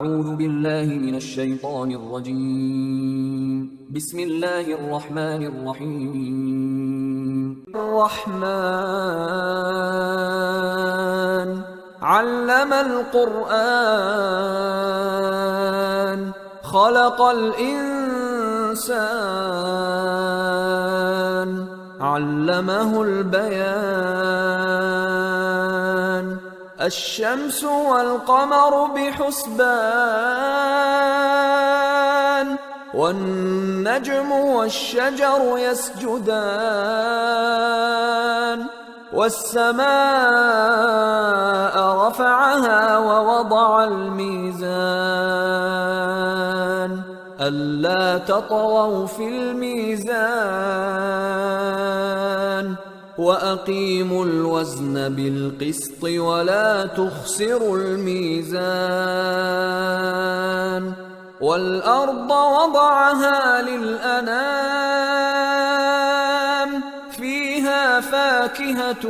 أعوذ بالله من الشيطان الرجيم. بسم الله الرحمن الرحيم. الرحمن علم القرآن خلق الإنسان علمه البيان الشمس والقمر بحسبان والنجم والشجر يسجدان والسماء رفعها ووضع الميزان ألا تطغوا في الميزان وأقيموا الوزن بالقسط ولا تخسروا الميزان والأرض وضعها للأنام فيها فاكهة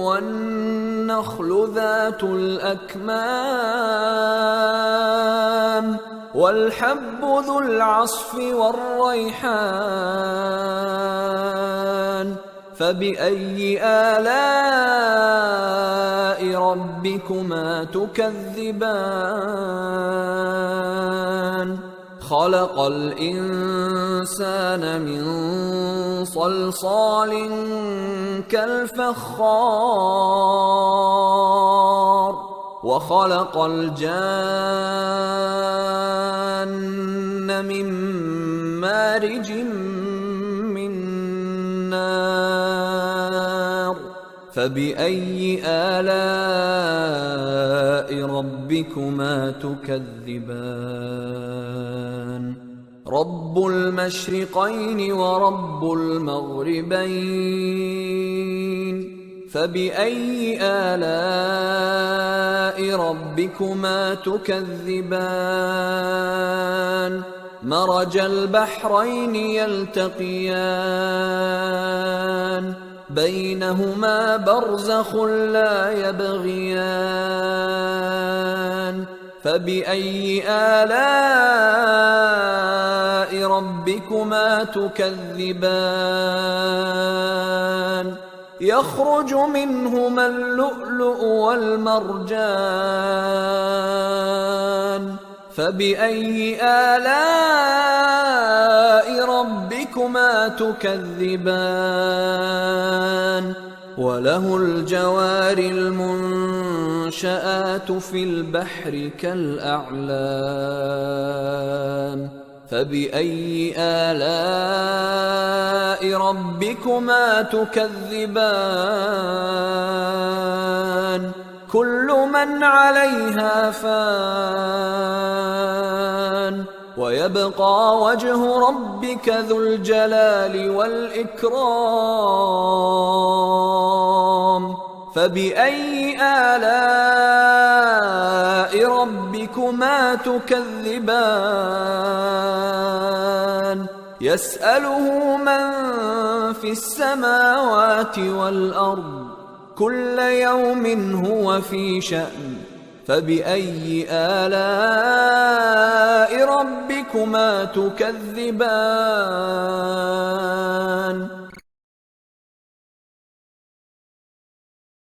والنخل ذات الأكمام والحب ذو العصف والريحان فبأي آلاء ربكما تكذبان خلق الإنسان من صلصال كالفخار وخلق الجان من مارج من نار فبأي آلاء ربكما تكذبان رب المشرقين ورب المغربين فبأي آلاء ربكما تكذبان مرج البحرين يلتقيان بينهما برزخ لا يبغيان فبأي آلاء ربكما تكذبان يخرج منهما اللؤلؤ والمرجان فبأي آلاء ربكما تكذبان وله الجوار المنشآت في البحر كالأعلام فبأي آلاء ربكما تكذبان كل من عليها فان ويبقى وجه ربك ذو الجلال والإكرام فبأي آلاء ربكما تكذبان يسأله من في السماوات والأرض كل يوم هو في شأن فبأي آلاء ربكما تكذبان